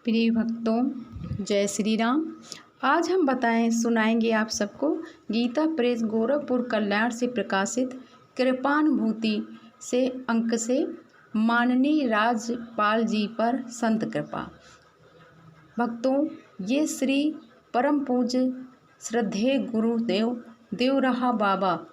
प्रिय भक्तों, जय श्री राम। आज हम सुनाएंगे आप सबको गीता प्रेस गोरखपुर कल्याण से प्रकाशित कृपानुभूति से अंक से माननीय राजपाल जी पर संत कृपा। भक्तों, ये श्री परम पूज्य श्रद्धेय गुरुदेव देवराहा बाबा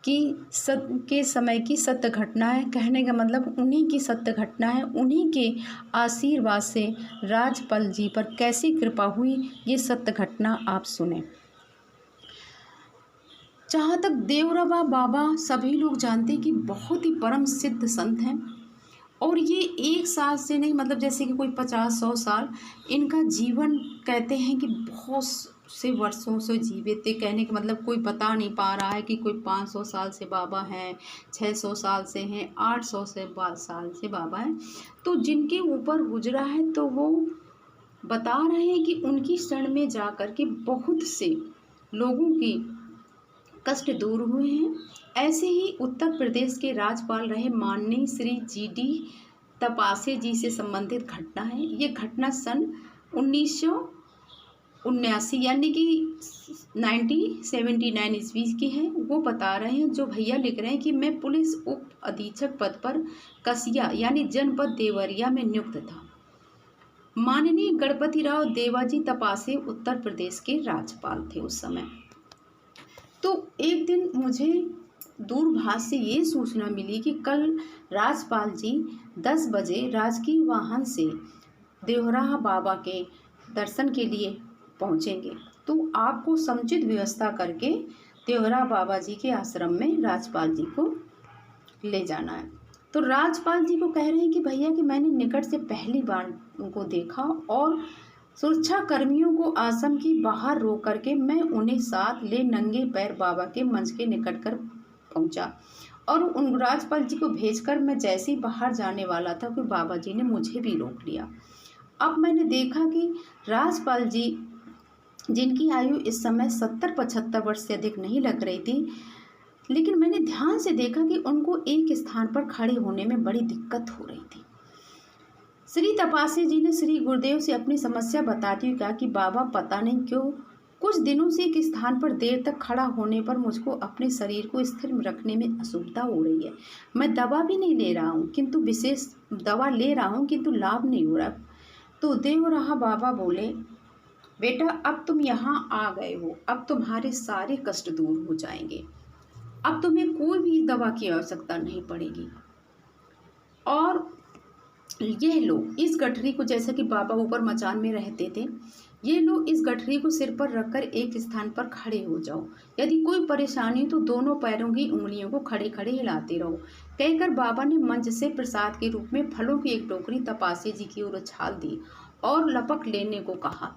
के समय की सत्य घटना है। कहने का मतलब उन्हीं की सत्य घटना है। उन्हीं के आशीर्वाद से राजपाल जी पर कैसी कृपा हुई, ये सत्य घटना आप सुने। जहाँ तक देवराहा बाबा सभी लोग जानते हैं कि बहुत ही परम सिद्ध संत हैं और ये एक साल से नहीं, मतलब जैसे कि कोई 50-100 साल इनका जीवन कहते हैं कि बहुत से वर्षों से जीवित थे। कहने का मतलब कोई बता नहीं पा रहा है कि कोई 500 साल से बाबा हैं, 600 साल से हैं, 800 साल से बाबा हैं। तो जिनके ऊपर गुजरा है तो वो बता रहे हैं कि उनकी शरण में जा कर के बहुत से लोगों की कष्ट दूर हुए हैं। ऐसे ही उत्तर प्रदेश के राज्यपाल रहे माननीय श्री GD तपासे जी से संबंधित घटना है। ये घटना सन 1979 यानी कि 1979 ईस्वी की है। वो बता रहे हैं, जो भैया लिख रहे हैं कि मैं पुलिस उप अधीक्षक पद पर कसिया यानी जनपद देवरिया में नियुक्त था। माननीय गणपति राव देवाजी तपासे उत्तर प्रदेश के राज्यपाल थे उस समय। तो एक दिन मुझे दूरभाष से ये सूचना मिली कि कल राजपाल जी 10 बजे राजकीय वाहन से देवराहा बाबा के दर्शन के लिए पहुंचेंगे। तो आपको समुचित व्यवस्था करके देवराहा बाबा जी के आश्रम में राजपाल जी को ले जाना है। तो राजपाल जी को कह रहे हैं कि भैया कि मैंने निकट से पहली बार उनको देखा और सुरक्षा कर्मियों को आश्रम की बाहर रोक करके मैं उन्हें साथ ले नंगे पैर बाबा के मंच के निकट कर पहुंचा और उन राजपाल जी को भेजकर मैं जैसे ही बाहर जाने वाला था कि बाबा जी ने मुझे भी रोक लिया। अब मैंने देखा कि राजपाल जी, जिनकी आयु इस समय 70-75 वर्ष से अधिक नहीं लग रही थी, लेकिन मैंने ध्यान से देखा कि उनको एक स्थान पर खड़े होने में बड़ी दिक्कत हो रही थी। श्री तपासे जी ने श्री गुरुदेव से अपनी समस्या बताती हुई कहा कि बाबा, पता नहीं क्यों कुछ दिनों से एक स्थान पर देर तक खड़ा होने पर मुझको अपने शरीर को स्थिर रखने में असुविधा हो रही है। मैं दवा भी नहीं ले रहा हूँ, किंतु विशेष दवा ले रहा हूँ किंतु लाभ नहीं हो रहा। तो देवराहा बाबा बोले, बेटा अब तुम यहाँ आ गए हो, अब तुम्हारे सारे कष्ट दूर हो जाएंगे, अब तुम्हें कोई भी दवा की आवश्यकता नहीं पड़ेगी। और ये लो इस गठरी को, जैसा कि बाबा ऊपर मचान में रहते थे, ये लो इस गठरी को सिर पर रखकर एक स्थान पर खड़े हो जाओ। यदि कोई परेशानी तो दोनों पैरों की उंगलियों को खड़े खड़े हिलाते रहो। कहकर बाबा ने मंच से प्रसाद के रूप में फलों की एक टोकरी तपासे जी की ओर उछाल दी और लपक लेने को कहा।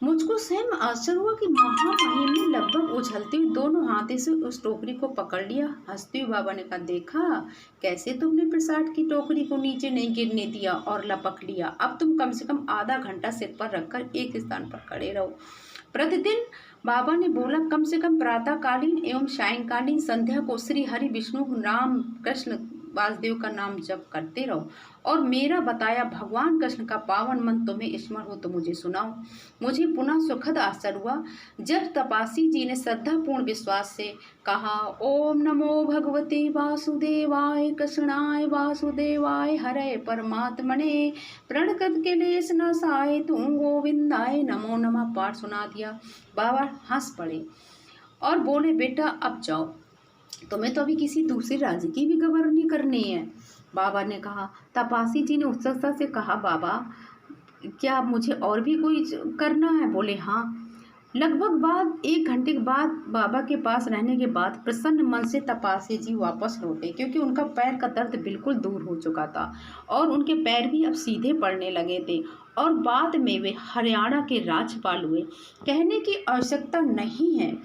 मुझको स्वयं आश्चर्य हुआ कि महामहिम ने लगभग उछलते हुए दोनों हाथों से उस टोकरी को पकड़ लिया। हंसते हुए बाबा ने कहा, देखा कैसे तुमने प्रसाद की टोकरी को नीचे नहीं गिरने दिया और लपक लिया। अब तुम कम से कम आधा घंटा सिर पर रखकर एक स्थान पर खड़े रहो। प्रतिदिन बाबा ने बोला, कम से कम प्रातःकालीन एवं सायंकालीन संध्या को श्री हरि विष्णु राम कृष्ण वासुदेव का नाम जप करते रहो और मेरा बताया भगवान कृष्ण का पावन मंत्र तुम्हें स्मरण हो तो मुझे सुनाओ। मुझे पुनः सुखद आश्चर्य हुआ जब तपासी जी ने श्रद्धापूर्ण विश्वास से कहा, ओम नमो भगवते वासुदेवाय कृष्णाय वासुदेवाय हरे परमात्मने प्रणकृत क्लेश नाशाय तुम गोविंदाय नमो नमः पाठ सुना दिया। बाबा हंस पड़े और बोले, बेटा अब जाओ, तुम्हें तो अभी किसी दूसरे राज्य की भी गवर्नी करनी है। बाबा ने कहा। तपासी जी ने उत्सुकता से कहा, बाबा क्या मुझे और भी कोई करना है? बोले हाँ। लगभग 1 घंटे के बाद बाबा के पास रहने के बाद प्रसन्न मन से तपासी जी वापस लौटे, क्योंकि उनका पैर का दर्द बिल्कुल दूर हो चुका था और उनके पैर भी अब सीधे पड़ने लगे थे और बाद में वे हरियाणा के राज्यपाल हुए। कहने की आवश्यकता नहीं है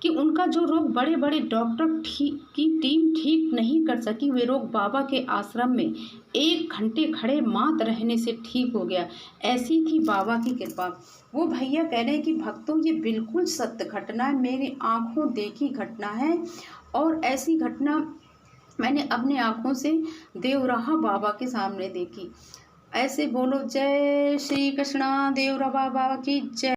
कि उनका जो रोग बड़े बड़े डॉक्टर की टीम ठीक नहीं कर सकी, वे रोग बाबा के आश्रम में 1 घंटे खड़े मात्र रहने से ठीक हो गया। ऐसी थी बाबा की कृपा। वो भैया कह रहे हैं कि भक्तों, ये बिल्कुल सत्य घटना है, मेरी आंखों देखी घटना है और ऐसी घटना मैंने अपने आंखों से देवराहा बाबा के सामने देखी। ऐसे बोलो जय श्री कृष्णा देवरा बाबा की जय।